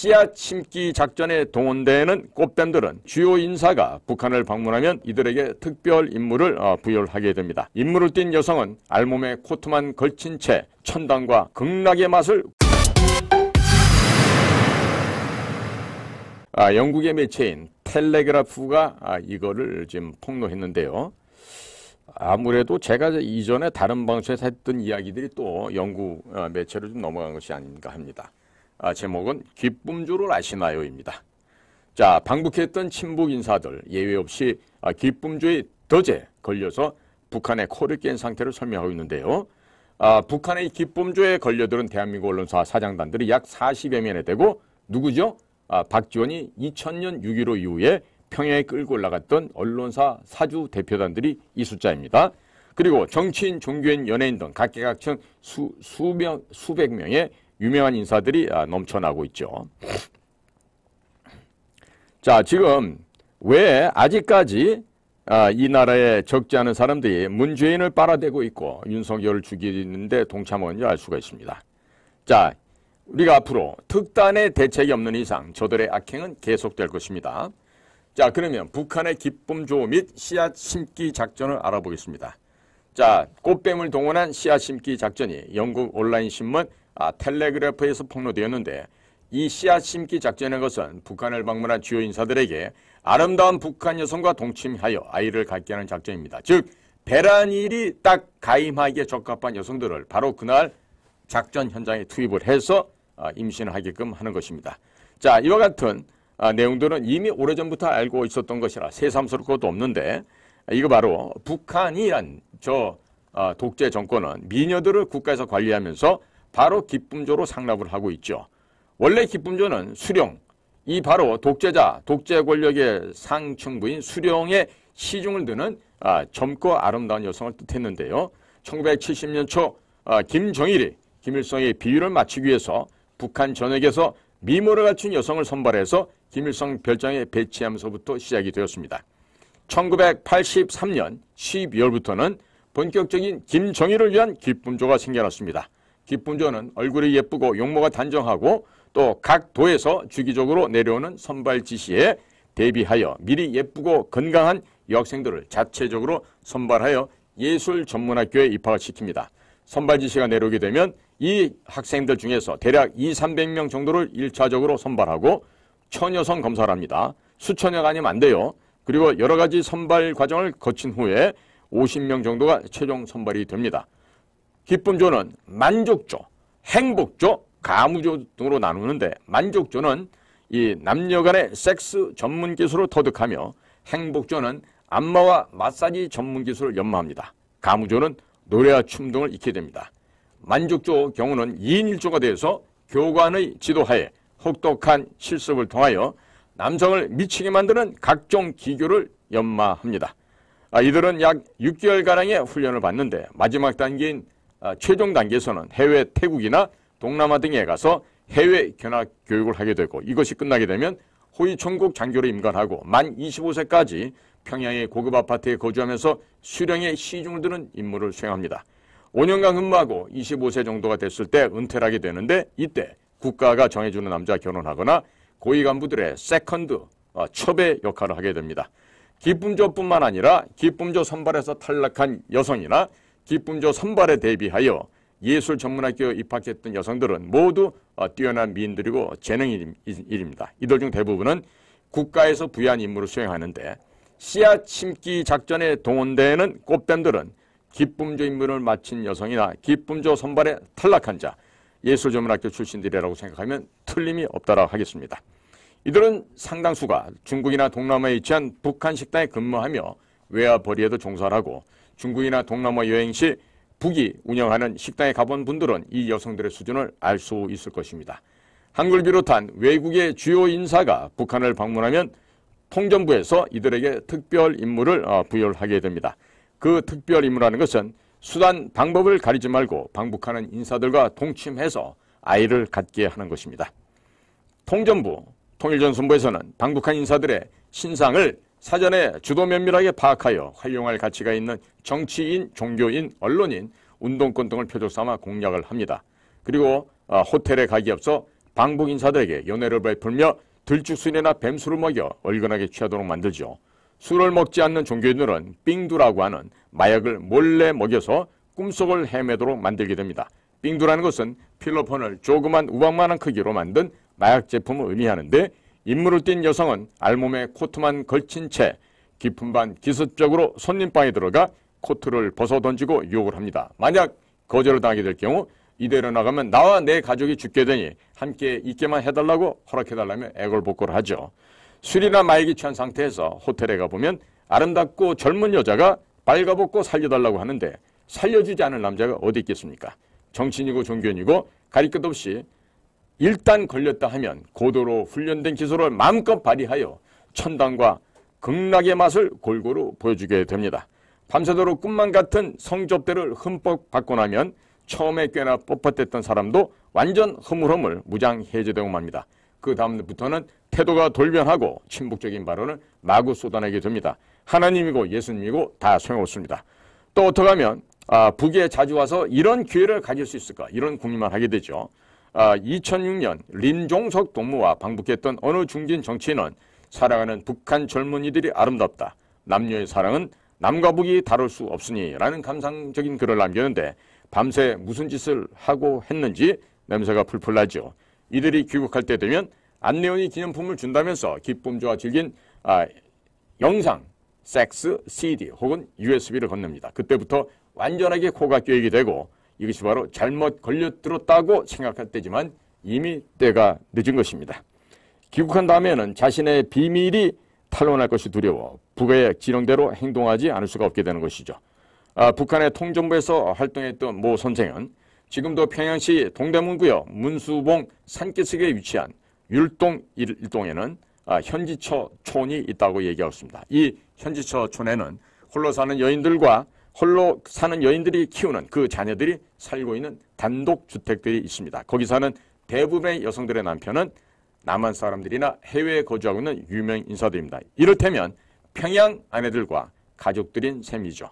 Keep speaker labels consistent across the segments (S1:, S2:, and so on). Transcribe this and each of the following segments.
S1: 씨앗 심기 작전에 동원되는 꽃뱀들은 주요 인사가 북한을 방문하면 이들에게 특별 임무를 부여하게 됩니다. 임무를 띈 여성은 알몸에 코트만 걸친 채 천당과 극락의 맛을 영국의 매체인 텔레그라프가 이거를 지금 폭로했는데요. 아무래도 제가 이전에 다른 방송에서 했던 이야기들이 또 영국 매체로 좀 넘어간 것이 아닌가 합니다. 제목은 기쁨주를 아시나요입니다. 자, 방북했던 친북 인사들 예외 없이 기쁨주의 덫에 걸려서 북한의 코를 깬 상태를 설명하고 있는데요. 북한의 기쁨주에 걸려들은 대한민국 언론사 사장단들이 약 40여 명에 되고 누구죠? 박지원이 2000년 6.15 이후에 평양에 끌고 올라갔던 언론사 사주 대표단들이 이 숫자입니다. 그리고 정치인, 종교인, 연예인 등 각계각층 수백 명의 유명한 인사들이 넘쳐나고 있죠. 자, 지금 왜 아직까지 이 나라에 적지 않은 사람들이 문재인을 빨아대고 있고 윤석열을 죽이는데 동참하는지 알 수가 있습니다. 자, 우리가 앞으로 특단의 대책이 없는 이상 저들의 악행은 계속될 것입니다. 자, 그러면 북한의 기쁨조 및 씨앗 심기 작전을 알아보겠습니다. 자, 꽃뱀을 동원한 씨앗 심기 작전이 영국 온라인 신문 텔레그래프에서 폭로되었는데 이 씨앗 심기 작전의 것은 북한을 방문한 주요 인사들에게 아름다운 북한 여성과 동침하여 아이를 갖게 하는 작전입니다. 즉, 배란일이 딱 가임하기에 적합한 여성들을 바로 그날 작전 현장에 투입을 해서 임신을 하게끔 하는 것입니다. 자, 이와 같은 내용들은 이미 오래전부터 알고 있었던 것이라 새삼스러울 것도 없는데 이거 바로 북한이란 독재 정권은 미녀들을 국가에서 관리하면서 바로 기쁨조로 상납을 하고 있죠. 원래 기쁨조는 수령, 이 바로 독재자, 독재 권력의 상층부인 수령의 시중을 드는 젊고 아름다운 여성을 뜻했는데요. 1970년 초 김정일이 김일성의 비위를 맞추기 위해서 북한 전역에서 미모를 갖춘 여성을 선발해서 김일성 별장에 배치하면서부터 시작이 되었습니다. 1983년 12월부터는 본격적인 김정일을 위한 기쁨조가 생겨났습니다. 기쁨조는 얼굴이 예쁘고 용모가 단정하고 또 각 도에서 주기적으로 내려오는 선발 지시에 대비하여 미리 예쁘고 건강한 여학생들을 자체적으로 선발하여 예술 전문학교에 입학을 시킵니다. 선발 지시가 내려오게 되면 이 학생들 중에서 대략 200~300명 정도를 1차적으로 선발하고 처녀성 검사를 합니다. 수천여가 아니면 안 돼요. 그리고 여러 가지 선발 과정을 거친 후에 50명 정도가 최종 선발이 됩니다. 기쁨조는 만족조, 행복조, 가무조 등으로 나누는데 만족조는 이 남녀 간의 섹스 전문 기술을 터득하며 행복조는 안마와 마사지 전문 기술을 연마합니다. 가무조는 노래와 춤 등을 익히게 됩니다. 만족조 경우는 2인 1조가 되어서 교관의 지도하에 혹독한 실습을 통하여 남성을 미치게 만드는 각종 기교를 연마합니다. 이들은 약 6개월가량의 훈련을 받는데 마지막 단계인 최종 단계에서는 해외 태국이나 동남아 등에 가서 해외 견학 교육을 하게 되고 이것이 끝나게 되면 호위총국 장교로 임관하고 만 25세까지 평양의 고급 아파트에 거주하면서 수령의 시중을 드는 임무를 수행합니다. 5년간 근무하고 25세 정도가 됐을 때 은퇴를 하게 되는데 이때 국가가 정해주는 남자와 결혼하거나 고위 간부들의 세컨드, 첩의 역할을 하게 됩니다. 기쁨조뿐만 아니라 기쁨조 선발에서 탈락한 여성이나 기쁨조 선발에 대비하여 예술 전문학교에 입학했던 여성들은 모두 뛰어난 미인들이고 재능인입니다. 이들 중 대부분은 국가에서 부여한 임무를 수행하는데 씨앗 심기 작전에 동원되는 꽃뱀들은 기쁨조 임무를 마친 여성이나 기쁨조 선발에 탈락한 자, 예술 전문학교 출신들이라고 생각하면 틀림이 없다라고 하겠습니다. 이들은 상당수가 중국이나 동남아에 위치한 북한 식당에 근무하며 외화 벌이에도 종사를 하고 중국이나 동남아 여행 시 북이 운영하는 식당에 가본 분들은 이 여성들의 수준을 알 수 있을 것입니다. 한국을 비롯한 외국의 주요 인사가 북한을 방문하면 통전부에서 이들에게 특별 임무를 부여를 하게 됩니다. 그 특별 임무라는 것은 수단, 방법을 가리지 말고 방북하는 인사들과 동침해서 아이를 갖게 하는 것입니다. 통전부, 통일전선부에서는 방북한 인사들의 신상을 사전에 주도 면밀하게 파악하여 활용할 가치가 있는 정치인, 종교인, 언론인, 운동권 등을 표적 삼아 공략을 합니다. 그리고 호텔에 가기 앞서 방북 인사들에게 연애를 베풀며 들쭉술이나 뱀술을 먹여 얼큰하게 취하도록 만들죠. 술을 먹지 않는 종교인들은 삥두라고 하는 마약을 몰래 먹여서 꿈속을 헤매도록 만들게 됩니다. 삥두라는 것은 필로폰을 조그만 우박만한 크기로 만든 마약 제품을 의미하는데, 인물을 띈 여성은 알몸에 코트만 걸친 채 깊은 밤 기습적으로 손님방에 들어가 코트를 벗어 던지고 유혹을 합니다. 만약 거절을 당하게 될 경우 이대로 나가면 나와 내 가족이 죽게 되니 함께 있게만 해달라고 허락해달라며 애걸복걸을 하죠. 술이나 마약이 취한 상태에서 호텔에 가보면 아름답고 젊은 여자가 발가벗고 살려달라고 하는데 살려주지 않을 남자가 어디 있겠습니까? 정치인이고 종교인이고 가릴 것 없이 일단 걸렸다 하면 고도로 훈련된 기술을 마음껏 발휘하여 천당과 극락의 맛을 골고루 보여주게 됩니다. 밤새도록 꿈만 같은 성접대를 흠뻑 받고 나면 처음에 꽤나 뻣뻣했던 사람도 완전 흐물흐물 무장 해제되고 맙니다. 그 다음부터는 태도가 돌변하고 친북적인 발언을 마구 쏟아내게 됩니다. 하나님이고 예수님이고 다 소용없습니다. 또 어떻게 하면 북에 자주 와서 이런 기회를 가질 수 있을까, 이런 고민만 하게 되죠. 2006년 림종석 동무와 방북했던 어느 중진 정치인은 사랑하는 북한 젊은이들이 아름답다, 남녀의 사랑은 남과 북이 다룰 수 없으니 라는 감상적인 글을 남겼는데 밤새 무슨 짓을 하고 했는지 냄새가 풀풀 나죠. 이들이 귀국할 때 되면 안내원이 기념품을 준다면서 기쁨조와 즐긴 영상, 섹스, CD 혹은 USB를 건넵니다. 그때부터 완전하게 코가 꿰이게 되고 이것이 바로 잘못 걸려들었다고 생각할 때지만 이미 때가 늦은 것입니다. 귀국한 다음에는 자신의 비밀이 탄로날 것이 두려워 북의 지령대로 행동하지 않을 수가 없게 되는 것이죠. 북한의 통전부에서 활동했던 모 선생은 지금도 평양시 동대문구역 문수봉 산기슭에 위치한 율동 1동에는 현지처촌이 있다고 얘기하고 있습니다. 이 현지처촌에는 홀로 사는 여인들이 키우는 그 자녀들이 살고 있는 단독주택들이 있습니다. 거기 사는 대부분의 여성들의 남편은 남한 사람들이나 해외에 거주하고 있는 유명 인사들입니다. 이를테면 평양 아내들과 가족들인 셈이죠.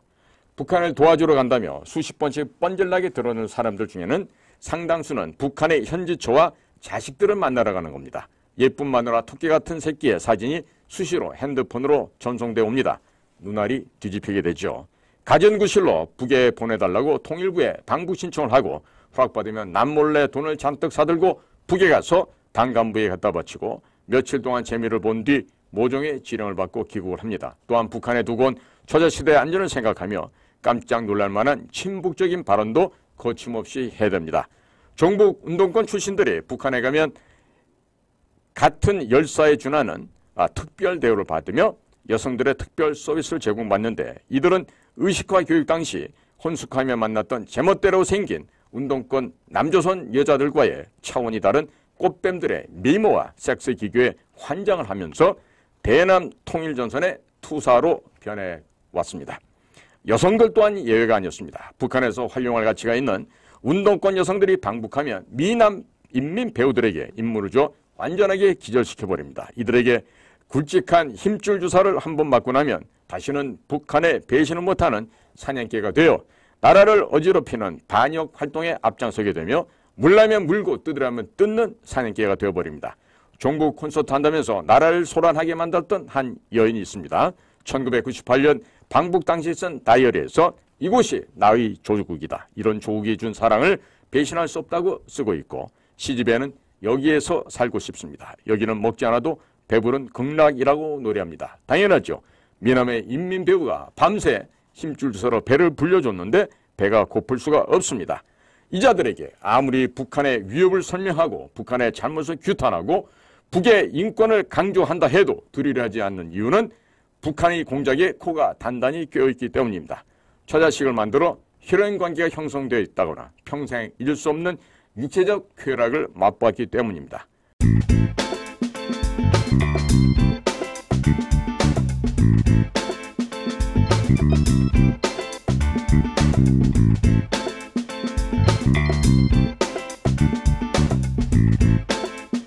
S1: 북한을 도와주러 간다며 수십 번씩 뻔질나게 드러는 사람들 중에는 상당수는 북한의 현지처와 자식들을 만나러 가는 겁니다. 예쁜 마누라 토끼 같은 새끼의 사진이 수시로 핸드폰으로 전송되어 옵니다. 눈알이 뒤집히게 되죠. 가전구실로 북에 보내달라고 통일부에 방북 신청을 하고 허락받으면 남몰래 돈을 잔뜩 사들고 북에 가서 당간부에 갖다 바치고 며칠 동안 재미를 본 뒤 모종의 지령을 받고 귀국을 합니다. 또한 북한에 두고 온 처자시대의 안전을 생각하며 깜짝 놀랄 만한 친북적인 발언도 거침없이 해댑니다. 종북 운동권 출신들이 북한에 가면 같은 열사에 준하는 특별 대우를 받으며 여성들의 특별 서비스를 제공받는데 이들은 의식화 교육 당시 혼숙하며 만났던 제멋대로 생긴 운동권 남조선 여자들과의 차원이 다른 꽃뱀들의 미모와 섹스 기교에 환장을 하면서 대남 통일전선의 투사로 변해왔습니다. 여성들 또한 예외가 아니었습니다. 북한에서 활용할 가치가 있는 운동권 여성들이 방북하면 미남 인민 배우들에게 임무를 줘 완전하게 기절시켜버립니다. 이들에게 굵직한 힘줄 주사를 한번 맞고 나면 다시는 북한에 배신을 못하는 사냥개가 되어 나라를 어지럽히는 반역 활동에 앞장서게 되며 물라면 물고 뜯으라면 뜯는 사냥개가 되어버립니다. 종북 콘서트 한다면서 나라를 소란하게 만들었던 한 여인이 있습니다. 1998년 방북 당시 쓴 다이어리에서 이곳이 나의 조국이다, 이런 조국이 준 사랑을 배신할 수 없다고 쓰고 있고 시집에는 여기에서 살고 싶습니다, 여기는 먹지 않아도 배부른 극락이라고 노래합니다. 당연하죠. 미남의 인민배우가 밤새 힘줄 주사로 배를 불려줬는데 배가 고플 수가 없습니다. 이 자들에게 아무리 북한의 위협을 설명하고 북한의 잘못을 규탄하고 북의 인권을 강조한다 해도 들으려 하지 않는 이유는 북한의 공작에 코가 단단히 꿰어있기 때문입니다. 처자식을 만들어 혈연 관계가 형성되어 있다거나 평생 잊을 수 없는 육체적 쾌락을 맛보았기 때문입니다.